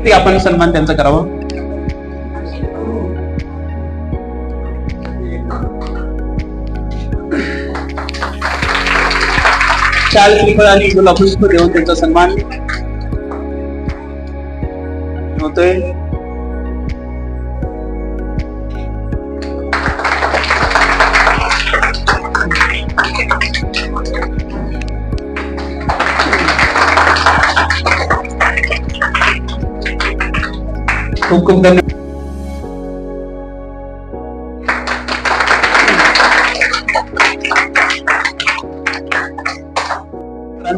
विनंती आपण सन्मान त्यांचा करावा. शाल श्रीफळ आणि गुलाबपुष्प देऊन त्यांचा सन्मान होतोय. खूप खूप धन्यवाद.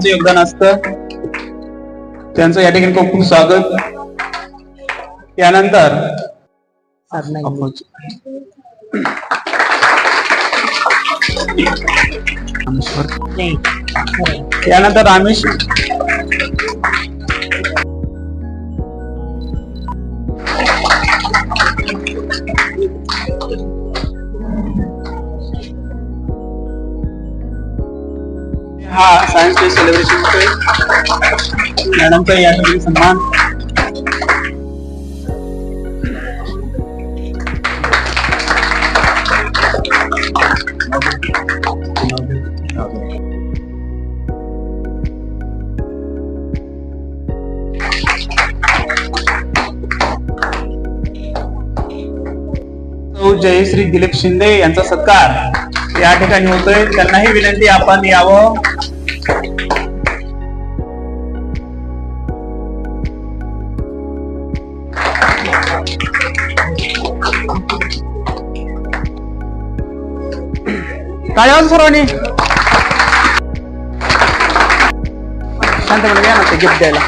योगदान असतं त्यांचं या ठिकाणी खूप खूप स्वागत. यानंतर रामेश हा सायन्स डे सेलिब्रेशन होतोय. मॅडमचा या ठिकाणी सन्मान. जयश्री दिलीप शिंदे यांचा सत्कार या ठिकाणी होतोय. त्यांनाही विनंती आपण यावं. काय सर्वांनी शांतपणे घ्या ना ते गिफ्ट द्यायला.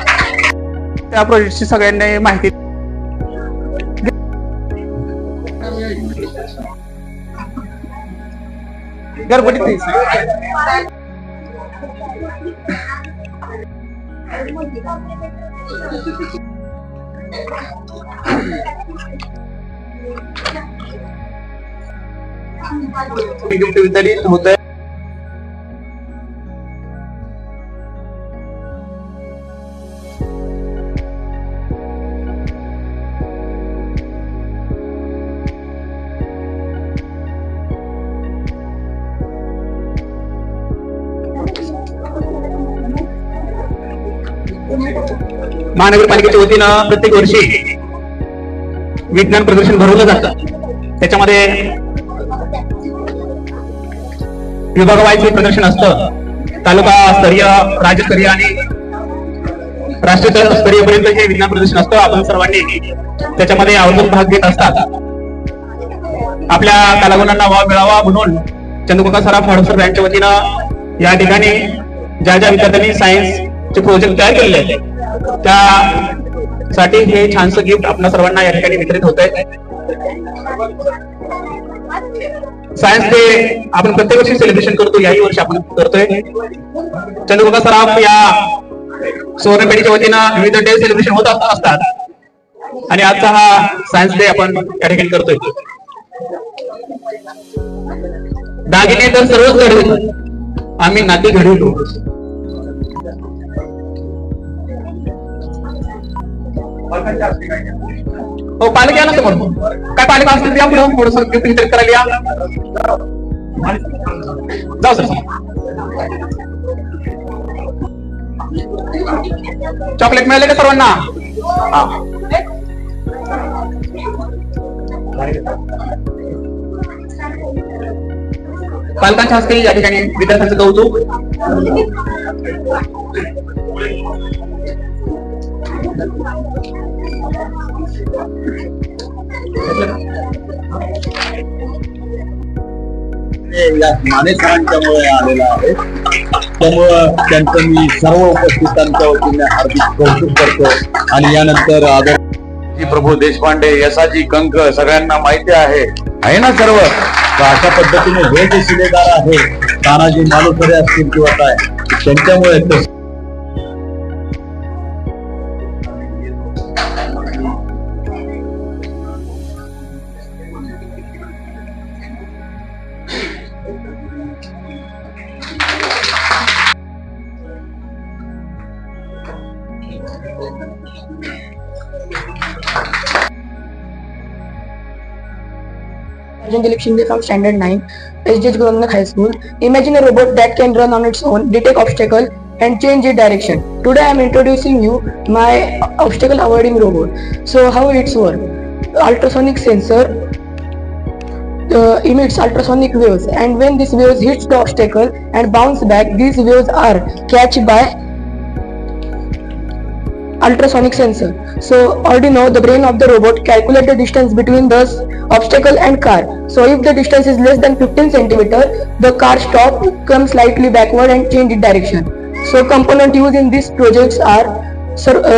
त्या प्रोजेक्टची सगळ्यांनी माहिती गडबडीत गिफ्ट वितरित होत आहे. महानगरपालिकेच्या वतीनं प्रत्येक वर्षी विज्ञान प्रदर्शन भरवलं जातं. त्याच्यामध्ये विभागवाईज प्रदर्शन असतं. तालुका स्तरीय, राज्यस्तरीय आणि राष्ट्रीय स्तरीय पर्यंत हे विज्ञान प्रदर्शन असतं. आपण सर्वांनी त्याच्यामध्ये आवर्जून भाग घेत असतात. आपल्या कलागुणांना वाव मिळावा म्हणून चंद्रकांत सराफ हडसर यांच्या वतीनं या ठिकाणी ज्या ज्या विद्यार्थ्यांनी सायन्सचे प्रोजेक्ट तयार केलेले आहेत त्यासाठी हे छानसं गिफ्ट आपल्या सर्वांना या ठिकाणी वितरित होत आहे. सायन्स डे आपण प्रत्येक वर्षी सेलिब्रेशन करतो. याही वर्षी आपण करतोय. चंद्रकांत सराफ या सुवर्णपेढीच्या वतीनं विविध डे सेलिब्रेशन होत असतात आणि आजचा हा सायन्स डे आपण या ठिकाणी करतोय. दागिने तर सर्वच घडवतो, आम्ही नाती घडवतो. हो पालक या ना समोर. काय पालक असतील या पुढे थोडस गिफ्ट वितरित करायला या. जाऊ सर. चॉकलेट मिळाले का सर्वांना? हा. पालकांच्या हस्ते या ठिकाणी विद्यार्थ्यांचं कौतुक. या माने सरांच्यामुळे आलेला आहे. त्यामुळं त्यांचं मी सर्व उपस्थितांच्या वतीने हार्दिक कौतुक करतो. आणि यानंतर आदर प्रभू देशपांडे, यसाजी कंक सगळ्यांना माहिती आहे ना सर्व. तर अशा पद्धतीने हे जे शिलेदार आहे, तानाजी मालुसरे असतील किंवा काय, त्यांच्यामुळे Dilip Shinde from Standard 9, SJH Guru High School. Imagine a robot that can run on its own, detect obstacle, and change its direction. Today I am introducing you my obstacle avoiding robot. So how it's work? Ultrasonic sensor emits ultrasonic waves, and when these waves hits the obstacle and bounce back, these waves are catched by ultrasonic sensor. So Arduino, the brain of the robot, calculate the distance between the obstacle and car. So if the distance is less than 15 cm, the car stop, come slightly backward and change its direction. So component used in these projects are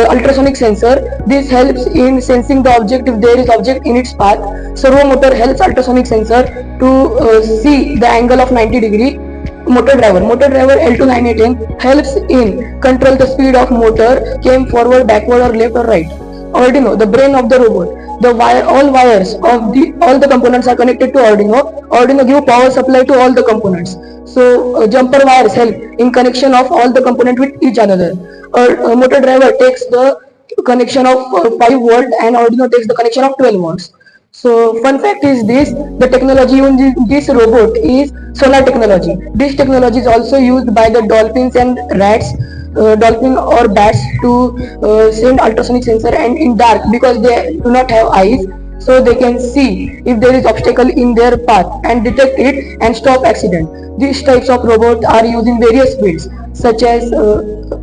ultrasonic sensor. This helps in sensing the object if there is object in its path. Servo motor helps ultrasonic sensor to see the angle of 90 degree. Motor driver L2918 helps in control the speed of motor, came forward, backward or left or right. Arduino, the brain of the robot. All wires of all the components are connected to Arduino. Arduino give power supply to all the components. So jumper wires help in connection of all the components with each another. Motor driver takes the connection of 5 volt and Arduino takes the connection of 12 volts. So fun fact is this, the technology in this robot is solar technology. This technology is also used by the dolphins and rats, dolphin or bats to send ultrasonic sensor and in dark because they do not have eyes, so they can see if there is obstacle in their path and detect it and stop accident. These types of robots are used in various fields such as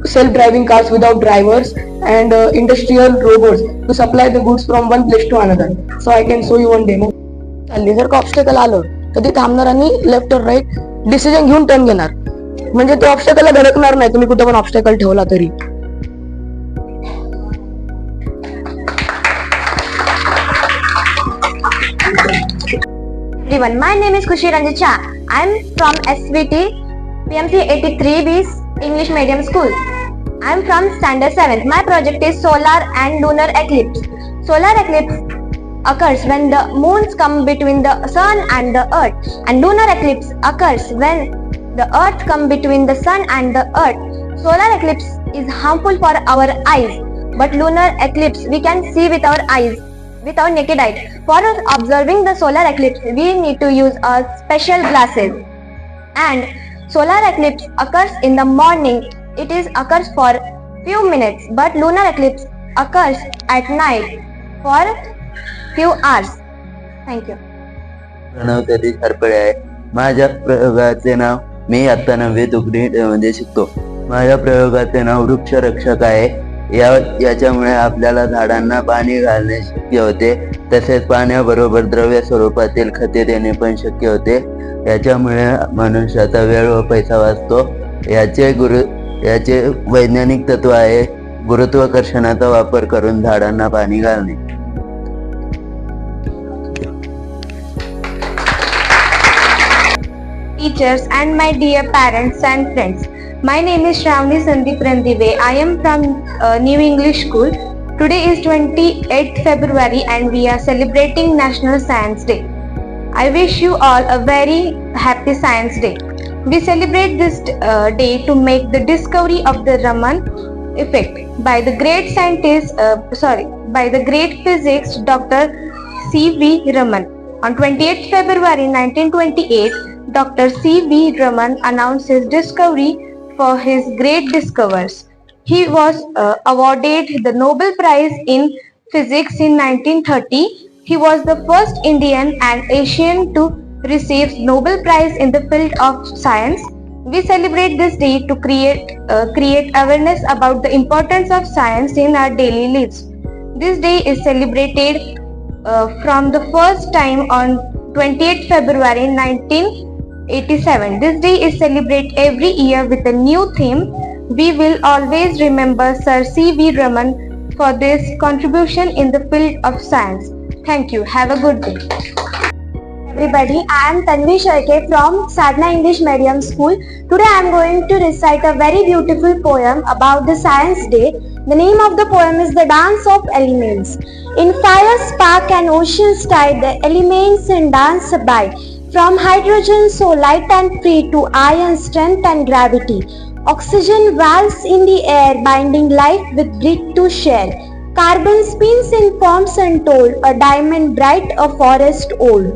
self-driving cars without drivers and industrial robots to supply the goods from one place to another. So I can show you one demo. चालली जर का obstacle आलं तर ते थांबणार आणि left और right decision घेऊन टर्न घेणार, म्हणजे ते ऑब्स्टेकलला धडकणार नाही तुम्ही कुठे पण ऑब्स्टेकल ठेवला तरी. Everyone, my name is Khushi Ranjit Shah. I am from SVT PMC 83B English Medium School. I am from Standard 7th. My project is solar and lunar eclipse. Solar eclipse occurs when the moons come between the sun and the earth, and lunar eclipse occurs when the earth come between the sun and the earth. Solar eclipse is harmful for our eyes, but lunar eclipse we can see with our eyes, with our naked eye. For observing the solar eclipse, we need to use a special glasses. And solar eclipse occurs in the morning. It occurs for few minutes, but lunar eclipse occurs at night for few hours. Thank you. Pranav Satish Harpale आहे. माझ्या प्रयोगाचे नाव, मी आता 9वी मध्ये शिकतो. माझ्या प्रयोगाचे नाव वृक्ष रक्षक आहे. याच्यामुळे आपल्याला झाडांना पाणी घालणे शक्य होते, तसेच पाण्याबरोबर द्रव्य स्वरूपातील खते देणे पण शक्य होते. याच्यामुळे मनुष्याचा वेळ व पैसा वाचतो. याचे वैज्ञानिक तत्व आहे गुरुत्वाकर्षणाचा वापर करून झाडांना पाणी घालणे. Teachers and my dear parents and friends, my name is Shravani Sandeep Randive. I am from New English School. Today is 28th February and we are celebrating National Science Day. I wish you all a very happy Science Day. We celebrate this day to make the discovery of the Raman effect by the great by the great physicist Dr. C.V. Raman. On 28th February 1928, Dr. C.V. Raman announced his discovery for his great discoveries. He was awarded the Nobel Prize in Physics in 1930. He was the first Indian and Asian to receive Nobel Prize in the field of science. We celebrate this day to create awareness about the importance of science in our daily lives. This day is celebrated from the first time on 28th February 1987. This day is celebrated every year with a new theme. We will always remember Sir C.V. Raman for this contribution in the field of science. Thank you. Have a good day. Everybody, I am Tanvi Shaike from Sadhana English Medium School. Today I am going to recite a very beautiful poem about the Science Day. The name of the poem is The Dance of Elements. In fire, spark and ocean's tide, the elements in dance abide. From hydrogen so light and free to iron strength and gravity. Oxygen valves in the air binding life with grit to share. Carbon spins in forms untold, a diamond bright, a forest old.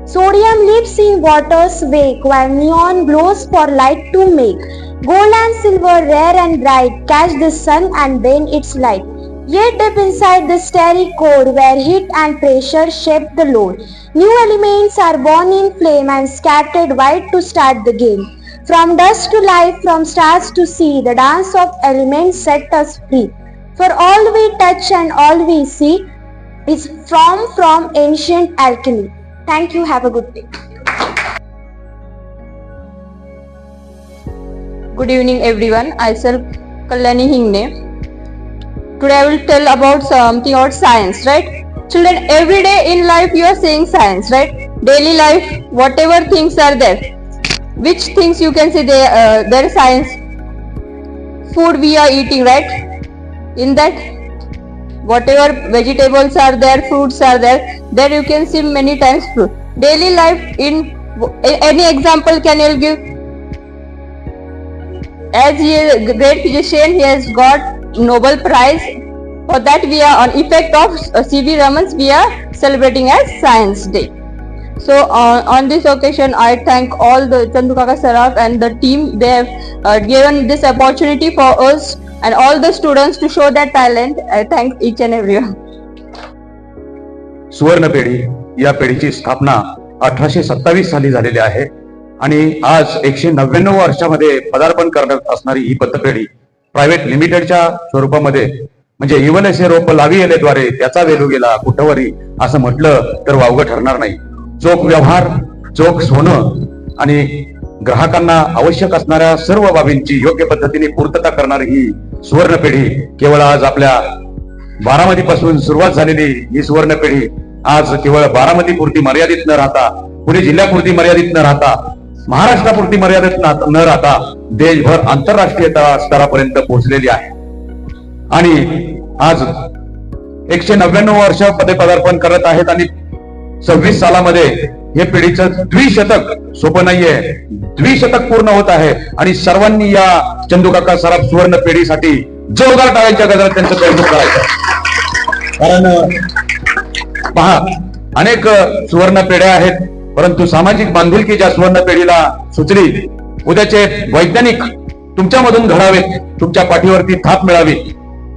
Sodium lives in water's wake while neon glows for light to make. Gold and silver rare and bright catch the sun and bend its light. Yet deep inside the starry core where heat and pressure shape the load. New elements are born in flame and scattered wide to start the game. From dust to life, from stars to sea, the dance of elements set us free. For all we touch and all we see is from ancient alchemy. Thank you. Have a good day. Good evening everyone. I self Kalyani Hingne. Today I will tell about something about science, right? Children, every day in life you are saying science, right? Daily life, whatever things are there. Which things you can say there is science? Food we are eating, right? In that, whatever vegetables are there, fruits are there you can see many times fruit. Daily life, in any example can you give? As he is a great physician, he has got Nobel Prize. For that we are on effect of C.V. Raman's, we are celebrating as Science Day. So on this occasion, I thank all the Chandu Kaka Saraf and the team. They have given this opportunity for us and all the students to show their talent. I thank each and everyone. सुवर्ण पेढी या पेढीची स्थापना 1827 साली झालेली आहे आणि आज 199 वर्षामध्ये पदार्पण करण्यात असणारी ही पतपेढी प्रायव्हेट लिमिटेडच्या स्वरूपामध्ये म्हणजे इवन असे रोप लावी येलेद्वारे त्याचा वेलू गेला कुठवरी असं म्हटलं तर वावगं ठरणार नाही. चोख व्यवहार, चोख सोनं आणि ग्राहकांना आवश्यक असणाऱ्या सर्व बाबींची योग्य पद्धतीने पूर्तता करणारी ही सुवर्ण पेढी केवळ आज आपल्या बारामती पासून सुरुवात झालेली ही सुवर्ण पेढी आज केवळ बारामती पुरती मर्यादित न राहता, पुणे जिल्ह्यापुरती मर्यादित न राहता, महाराष्ट्रापुरती मर्यादित न राहता देशभर आंतरराष्ट्रीय स्तरापर्यंत पोहोचलेली आहे. आणि आज 199 वर्ष पदार्पण करत आहेत आणि 26 सालामध्ये हे पिढीचं द्विशतक सोपं नाहीये, द्विशतक पूर्ण होत आहे आणि सर्वांनी या चंदूकाका सराफ सुवर्ण पेढीसाठी जोरदार टाळ्यांच्या गजरात त्यांचं कौतुक करायचं. कारण पहा, अनेक सुवर्ण पेढ्या आहेत, परंतु सामाजिक बांधिलकी ज्या सुवर्ण पेढीला सुचली, उद्याचे वैज्ञानिक तुमच्यामधून घडावेत, तुमच्या पाठीवरती थाप मिळावी,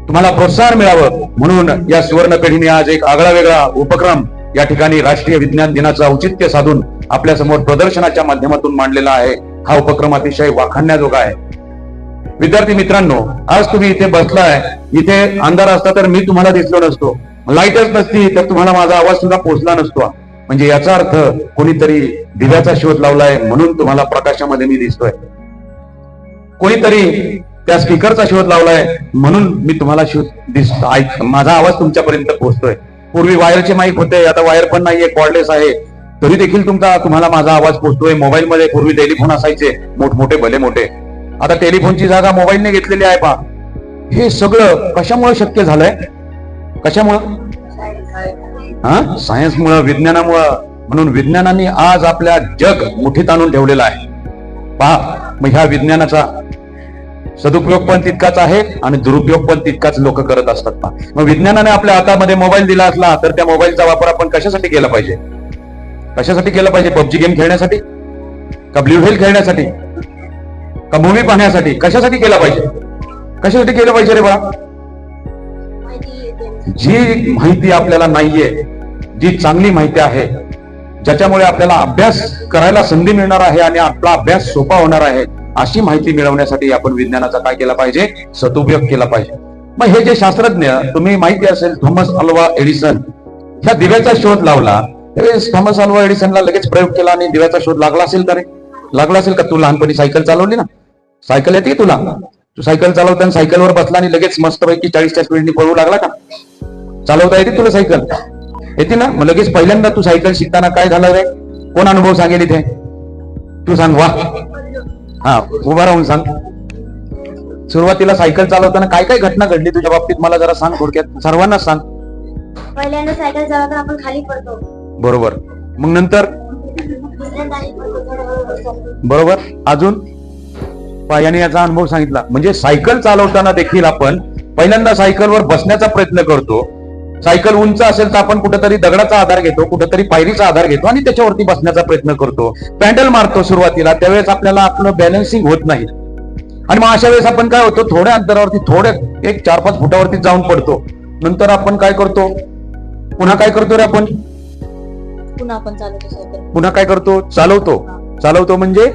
तुम्हाला प्रोत्साहन मिळावं म्हणून या सुवर्ण पेढीने आज एक आगळा वेगळा उपक्रम या ठिकाणी राष्ट्रीय विज्ञान दिनाचं औचित्य साधून आपल्या समोर प्रदर्शनाच्या माध्यमातून मांडलेला आहे. हा उपक्रम अतिशय वाखाणण्याजोगा आहे. विद्यार्थी मित्रांनो, आज तुम्ही इथे बसलाय, इथे अंधार असता तर मी तुम्हाला दिसलो नसतो, लाईटच नसती तर तुम्हाला माझा आवाज सुद्धा पोहोचला नसतो. म्हणजे याचा अर्थ कोणीतरी दिव्याचा शोध लावलाय म्हणून तुम्हाला प्रकाशामध्ये मी दिसतोय, कोणीतरी त्या स्पीकरचा शोध लावलाय म्हणून मी तुम्हाला माझा आवाज तुमच्यापर्यंत पोहोचतोय. पूर्वी वायरचे माईक होते, आता वायर पण नाहीये, कॉर्डलेस आहे, तरी देखील तुम्हाला माझा आवाज पोहोचतोय. मोबाईल मध्ये पूर्वी टेलिफोन असायचे, मोठमोठे भले मोठे, आता टेलिफोनची जागा मोबाईलने घेतलेली आहे. पहा, हे सगळं कशामुळे शक्य झालंय? कशामुळं? सायन्समुळं, विज्ञानामुळं. म्हणून विज्ञानाने आज आपल्या जग मुठीत आणून ठेवलेलं आहे. पहा, मग ह्या विज्ञानाचा सदुपयोग पण तितकाच आहे आणि दुरुपयोग पण तितकाच लोक करत असतात. मग विज्ञानाने आपल्या हातामध्ये मोबाईल दिला असला तर त्या मोबाईलचा वापर आपण कशासाठी केला पाहिजे? कशासाठी केला पाहिजे? पबजी गेम खेळण्यासाठी का ब्ल्यू व्हेल खेळण्यासाठी का मूवी पाहण्यासाठी? कशासाठी केला पाहिजे? कशासाठी केलं पाहिजे रे बाळा? जी माहिती आपल्याला नाहीये, जी चांगली माहिती आहे, ज्याच्यामुळे आपल्याला अभ्यास करायला संधी मिळणार आहे आणि आपला अभ्यास सोपा होणार आहे, अशी माहिती मिळवण्यासाठी आपण विज्ञानाचा काय केला पाहिजे? सदुपयोग केला पाहिजे. मग हे जे शास्त्रज्ञ, तुम्ही माहिती असेल, थॉमस अल्वा एडिसन ह्या दिव्याचा शोध लावला, त्यावेळेस थॉमस अल्वा एडिसनला लगेच प्रयोग केला आणि दिव्याचा शोध लागला असेल का रे? लागला असेल का? तू लहानपणी सायकल चालवली ना? सायकल येते तुला? तू सायकल चालवताना सायकलवर बसला आणि लगेच मस्तपैकी 40च्या स्पीडने पळू लागला का? चालवता येते तुला सायकल? येते ना? मग लगेच पहिल्यांदा तू सायकल शिकताना काय झालं रे? कोण अनुभव सांगेल इथे? तू सांग. वा, हा, उभा राहून सांग. सुरुवातीला सायकल चालवताना काय काय घटना घडली तुझ्या बाबतीत मला जरा सांग, थोडक्यात सर्वांना सांग. पहिल्यांदा सायकल चालवताना आपण खाली पडतो. बरोबर. मग नंतर? बरोबर. अजून? याने याचा अनुभव सांगितला. म्हणजे सायकल चालवताना देखील आपण पहिल्यांदा सायकलवर बसण्याचा प्रयत्न करतो. सायकल उंच असेल तर आपण कुठेतरी दगडाचा आधार घेतो, कुठेतरी पायरीचा आधार घेतो आणि त्याच्यावरती बसण्याचा प्रयत्न करतो. पॅडल मारतो सुरुवातीला, त्यावेळेस आपल्याला आपलं बॅलन्सिंग होत नाही आणि मग अशा वेळेस आपण काय होतो, थोड्या अंतरावरती थोड्या 1-4-5 फुटावरती जाऊन पडतो. नंतर आपण काय करतो, पुन्हा काय करतो रे आपण, पुन्हा काय करतो, चालवतो म्हणजे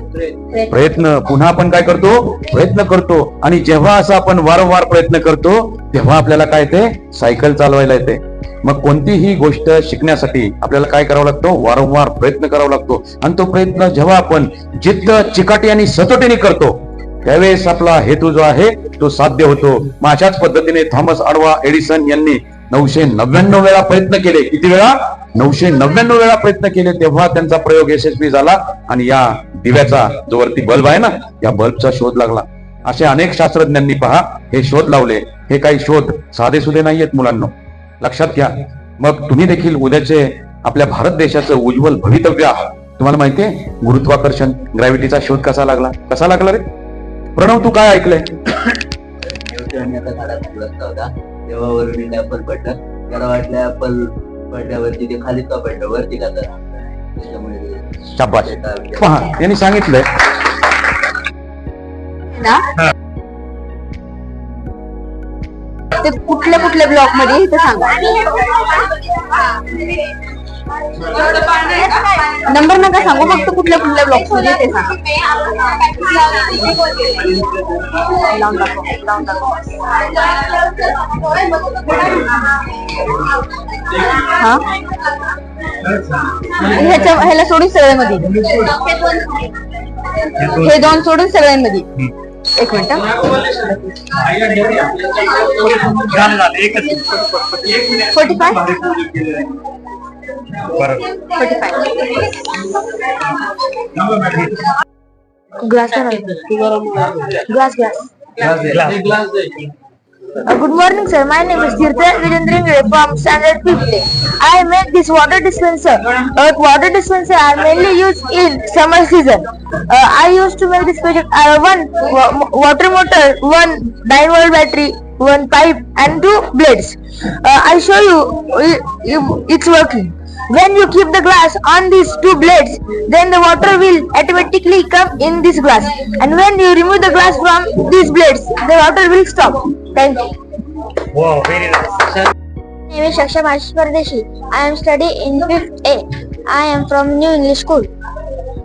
प्रयत्न. पुन्हा आपण काय करतो, प्रयत्न करतो. आणि जेव्हा असं आपण वारंवार प्रयत्न करतो तेव्हा आपल्याला काय येते, सायकल चालवायला येते. मग कोणतीही गोष्ट शिकण्यासाठी आपल्याला काय करावं लागतो, वारंवार प्रयत्न करावा लागतो. आणि तो प्रयत्न जेव्हा आपण जिद्द, चिकाटी आणि सचोटीने करतो त्यावेळेस आपला हेतू जो आहे तो साध्य होतो. मग अशाच पद्धतीने थॉमस अल्वा एडिसन यांनी 999 वेळा प्रयत्न केले. किती वेळा, 999 वेळा प्रयत्न केले. तेव्हा त्यांचा प्रयोग यशस्वी झाला आणि या दिव्याचा जो वरती बल्ब आहे ना, या बल्बचा शोध लागला. असे अनेक शास्त्रज्ञांनी पहा हे शोध लावले. हे काही शोध साधे सुधे नाहीयेत मुलांना, लक्षात घ्या. मग तुम्ही देखील उद्याचे आपल्या भारत देशाचं उज्ज्वल भवितव्य आहात. तुम्हाला माहितीये गुरुत्वाकर्षण, ग्रॅव्हिटीचा शोध कसा लागला रे प्रणव, तू काय ऐकलंय? न्यूटन एका झाडात बसला होता, तेव्हा वरून ऍपल पडलं. त्याला वाटलं ऍपल पडल्यावरती ते खाली का पडलं, वरती का तर त्याच्यामुळे शाबास. पहा यांनी सांगितलंय ते कुठल्या कुठल्या ब्लॉक मध्ये ते सांगा. नंबर नका सांगू, फक्त कुठल्या कुठल्या ब्लॉक मध्ये ते सांगा. हा ह्याला सोडून सगळ्यामध्ये, हे दोन सोडून सगळ्यांमध्ये. एक minute, 45. Good morning, sir. My name is Tirtha Virendra Ingre from Standard 5th. I make this water dispenser. Water dispenser are mainly used in summer season. I used to make this project. One water motor, one 9-volt battery, one pipe, and 2 blades. I show you it's working. When you keep the glass on these 2 blades, then the water will automatically come in this glass. And when you remove the glass from these blades, the water will stop. Thank you. Wow, very nice. My name is Shaksha Ashish Pardeshi. I am studying in 5th A. I am from New English School.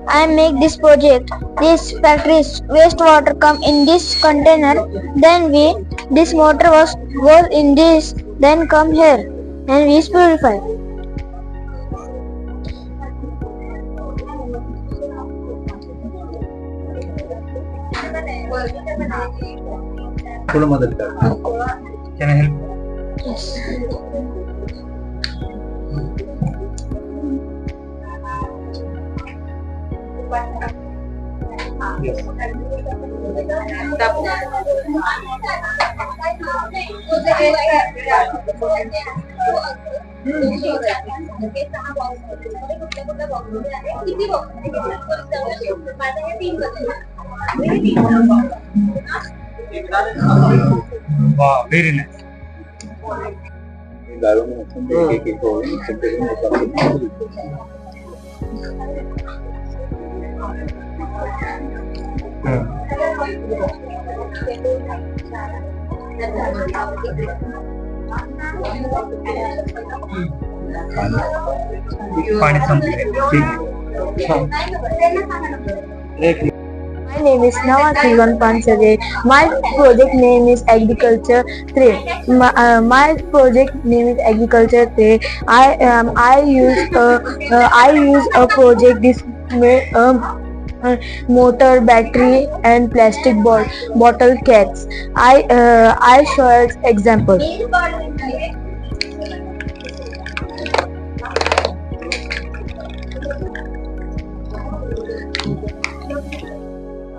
I make this project. This factory's wastewater come in this container. Then this motor goes in this. Then come here, and we purify. थोडं मदत कर. Can I help? Yes. Wow, very nice. पाणी संपले. My name is Nawa Kivan Pansare. My project name is Agriculture 3. My project name is Agriculture 3. I use a project this motor, battery, and plastic bottle caps. I show as example.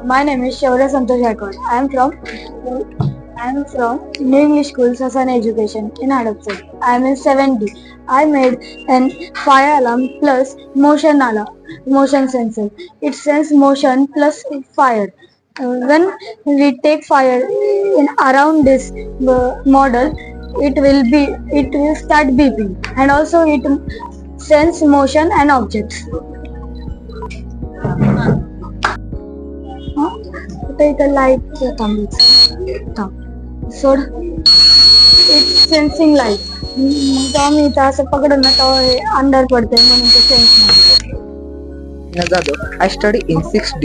My name is Shaurya Santosh Gaikwad. I am from New English School, Sasan Education in Hadapsar. I am in 7D. I made an fire alarm plus motion sensor. It senses motion plus fire. when we take fire in around this model, it will start beeping, and also it sense motion and objects. इथं light सोड it's sensing light. जेव्हा मी इथं असं पकडलं ना तेव्हा हे अंधार पडते म्हणून ते sense. I study in 6D.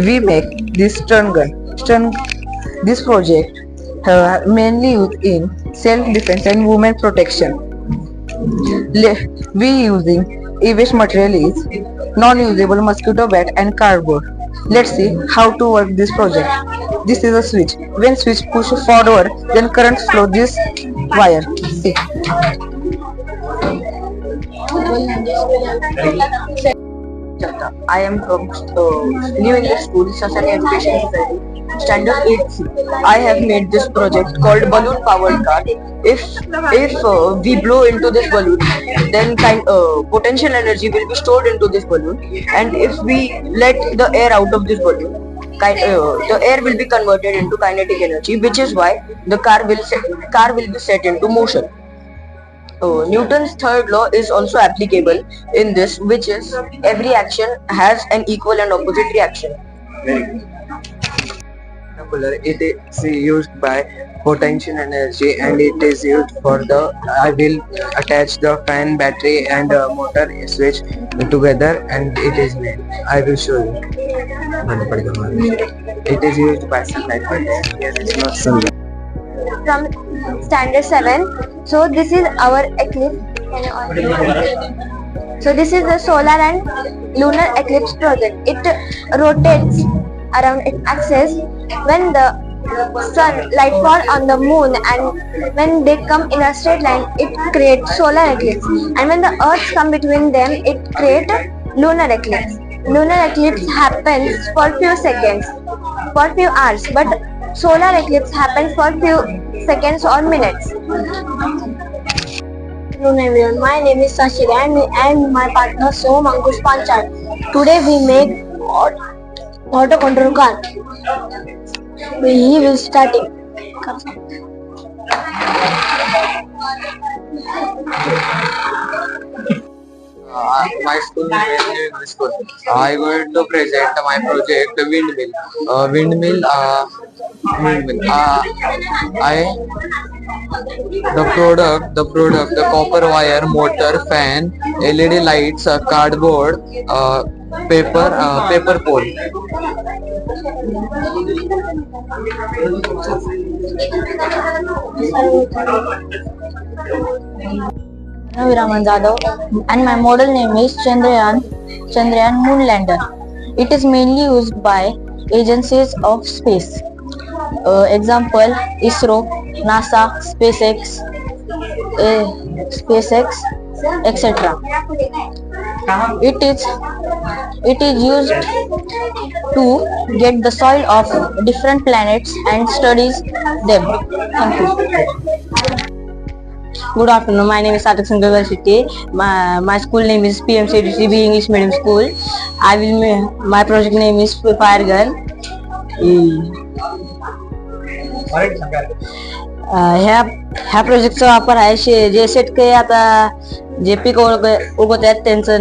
We make this stun gun. This project mainly used in self-defense and women protection. We using e-waste material is non-usable mosquito bat and cardboard. Let's see how to work this project. This is a switch. When switch push forward, then current flow this wire. See. I am from New English School, Society Education Society, Standard 8C. I have made this project called balloon powered car. If we blow into this balloon, then potential energy will be stored into this balloon, and if we let the air out of this balloon, the air will be converted into kinetic energy, which is why the car will be set into motion. Newton's third law is also applicable in this, which is every action has an equal and opposite reaction. It is used by potential energy, and it is used for I will attach the fan, battery and motor switch together, and it is made. I will show you. It is used by sunlight, but it's not sunlight. From standard 7. So this is our eclipse. So this is the solar and lunar eclipse project. It rotates around its axis when the sun light fall on the moon, and when they come in a straight line, it creates solar eclipse, and when the earth come between them, it creates lunar eclipse. Lunar eclipse happens for few seconds, for few hours, but solar eclipse happens for few seconds or minutes. Hello everyone, my name is Sashir and my partner Soham Ankush Panchal. Today we make auto control car. He will start it. My school name is New English School. I going to present my project windmill. The product, the copper wire, motor, fan, LED lights, cardboard, paper pole. Viraman Jadhav, and my model name is Chandrayaan Moon Lander. It is mainly used by agencies of space. Example: ISRO, NASA, SpaceX, etc. It is used to get the soil of different planets and studies them. Thank you. Good afternoon. My name is Satak Sangha City. My school name is PMCDCB English Medium School. My project name is Fire Gun. ह्या प्रोजेक्टचा वापर आहे जे शेतकरी आता जे peak उगवत आहेत त्यांचं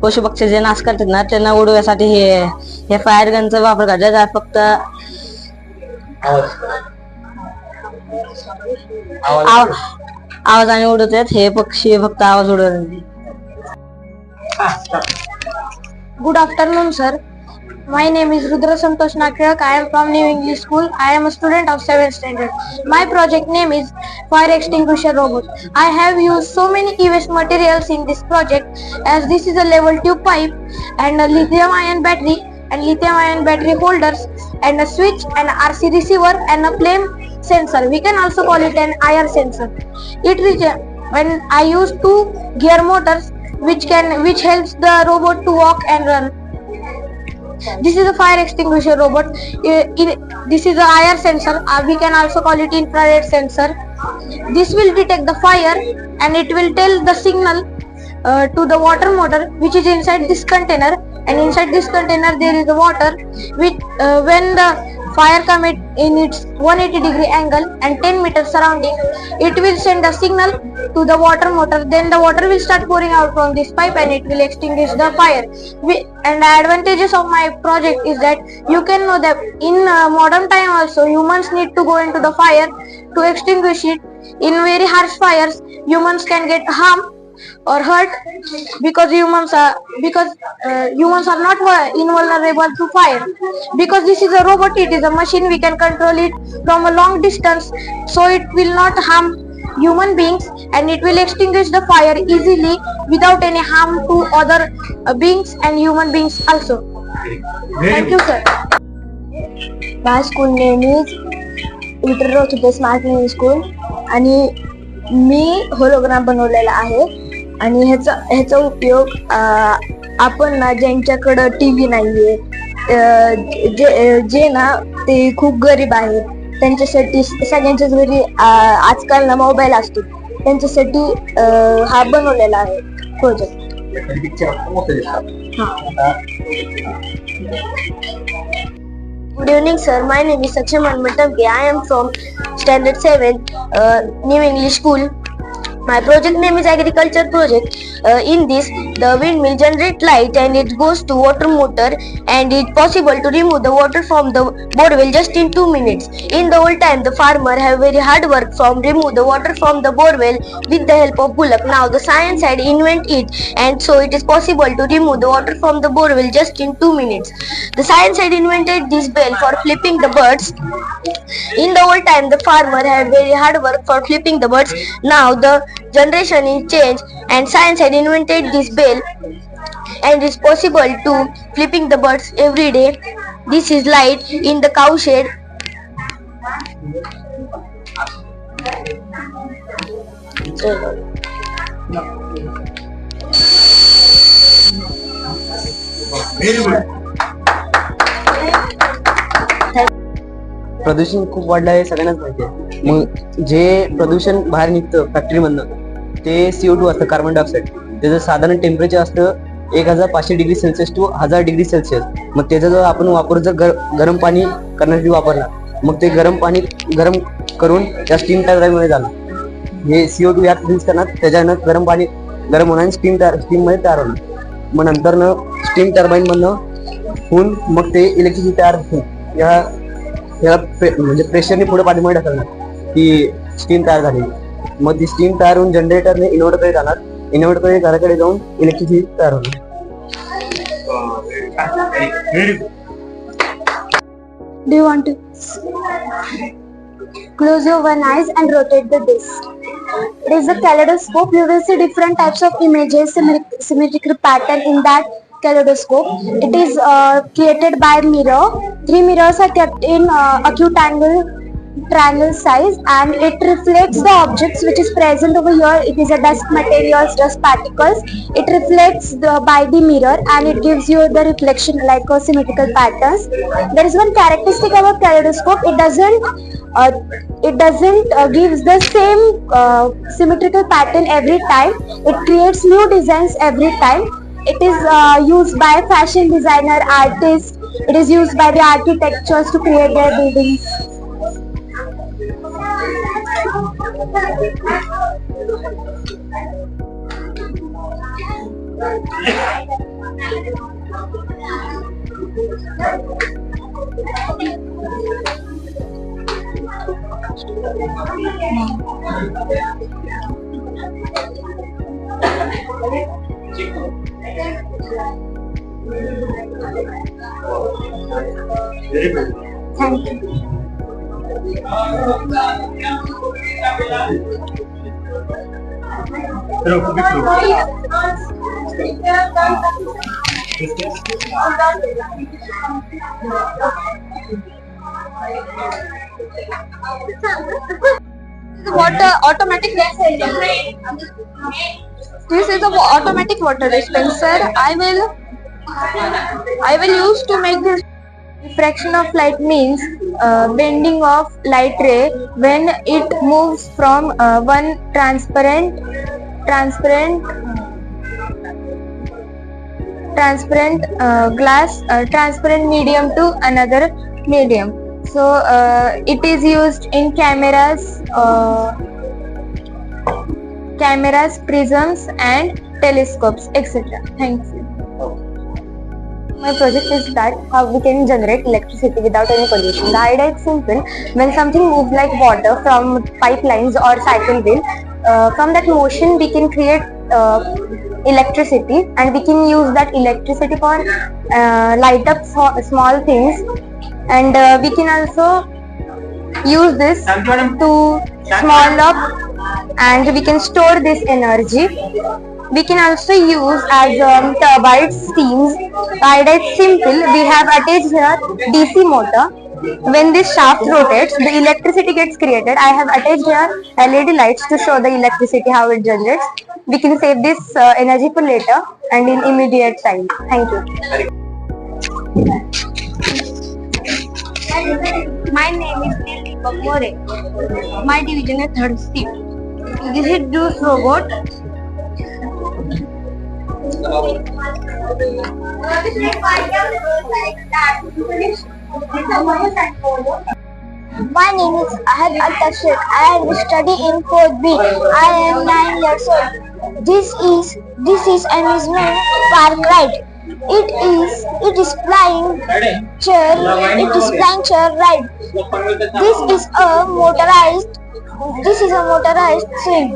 पशु पक्षी जे नाश करतात ना त्यांना उडवण्यासाठी हे फायर गनचा वापर करतात. फक्त आवाजाने उडवतात हे पक्षी फक्त आवाज उडवतात. Good afternoon, sir. My name is Rudra Santosh Nakrak. I am from New English School. I am a student of 7th standard. My project name is Fire Extinguisher Robot. I have used so many e-waste materials in this project, as this is a level tube pipe and a lithium ion battery and lithium ion battery holders and a switch and a RC receiver and a flame sensor. We can also call it an IR sensor. When I use 2 gear motors which helps the robot to walk and run. This is a fire extinguisher robot. This is a IR sensor. We can also call it infrared sensor. This will detect the fire and it will tell the signal to the water motor which is inside this container, and inside this container there is the water. With when the fire come in its 180-degree angle and 10 meters surrounding, it will send a signal to the water motor. Then the water will start pouring out from this pipe and it will extinguish the fire. And the advantages of my project is that you can know that in modern time also humans need to go into the fire to extinguish it. In very harsh fires, humans can get harm or hurt because humans are not invulnerable to fire. Because this is a robot, it is a machine, we can control it from a long distance, so it will not harm human beings and it will extinguish the fire easily without any harm to other beings and human beings also. Thank you, sir. My school name is Victor रोचुके smart living school आणि मी hologram बनवलेला आहे आणि ह्याचा उपयोग आपण ना ज्यांच्याकडं टीव्ही नाहीये जे ना ते खूप गरीब आहेत त्यांच्यासाठी सगळ्यांच्याच घरी आजकाल ना मोबाईल असतो त्यांच्यासाठी हा बनवलेला आहे project. Good evening, sir. My name is Saksham Anmatavge. I am from Standard 7, New English School. My project name is Agriculture Project. In this, the windmill generates light and it goes to water motor, and it's possible to remove the water from the borewell just in 2 minutes. In the old time, the farmer have very hard work from remove the water from the borewell with the help of bullock. Now the science had invent it, and so it is possible to remove the water from the borewell just in 2 minutes. The science had invented this bell for flipping the birds. In the old time, the farmer had very hard work for flipping the birds. Now the generation is changed and science had invented this bell and it's possible to flipping the birds every day. This is light in the cow shed. प्रदूषण खूप वाढलं आहे सगळ्यांनाच माहिती आहे. मग जे प्रदूषण बाहेर निघतं फॅक्टरीमधनं ते CO2 असतं, कार्बन डायऑक्साईड. त्याचं साधारण टेम्परेचर असतं 1500 degree Celsius to 1000 degree Celsius. मग त्याचा जर आपण वापर गरम पाणी करण्यासाठी वापरला, मग ते गरम पाणी गरम करून त्या स्टीम टर्बाईनमध्ये झालं. हे CO2 यात रिलीज करणार, त्याच्यानं गरम पाणी गरम होणार आणि स्टीम मध्ये तयार होणार. मग नंतर स्टीम टर्बाईन मधनं होऊन मग ते इलेक्ट्रिसिटी तयार होऊन याला म्हणजे प्रेशरने पुढे पाठीमागे ढकलणार की स्टीम तयार झाली. मग ती स्टीम तयार होऊन जनरेटरने इन्व्हर्टरकडे जाणार, इन्व्हर्टरकडे घराकडे जाऊन इलेक्ट्रिसिटी तयार होणार. Do you want to close your one eyes and rotate the disc? It is a kaleidoscope. You will see different types of images, symmetrical pattern in that kaleidoscope. It is created by mirror. 3 mirrors are kept in acute triangle size, and it reflects the objects which is present over here. It is a dust materials, dust particles. It reflects by the mirror and it gives you the reflection like a symmetrical patterns. There is one characteristic about kaleidoscope. It doesn't gives the same symmetrical pattern every time. It creates new designs every time. It is used by fashion designer, artists. It is used by the architects to create their buildings. Thank you. Automatic. This is the automatic water dispenser. I will use to make this. Refraction of light means bending of light ray when it moves from one transparent transparent transparent medium to another medium. So it is used in cameras, prisms and telescopes, etc. Thank you. My project is that how we can generate electricity without any pollution. The idea is simple. When something moves like water from pipelines or cycle wheel, from that motion we can create electricity, and we can use that electricity for light up small things, and we can also use this to small up, and we can store this energy. We can also use as turbines, steams. The idea is simple. We have attached here DC motor. When this shaft rotates, the electricity gets created. I have attached here LED lights to show the electricity how it generates. We can save this energy for later and in immediate time. Thank you. My name is Deepak More. My division is 3rd C. This is juice robot. My name is Ahad Altaf Sheikh. I am studying in 4th B. I am 9 years old. This is amusement park ride. It is flying chair. It is flying chair ride. This is a motorized swing.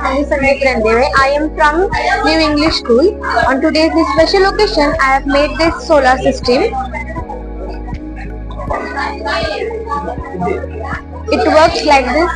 I am from New English School. On today's special occasion, I have made this solar system. It works like this.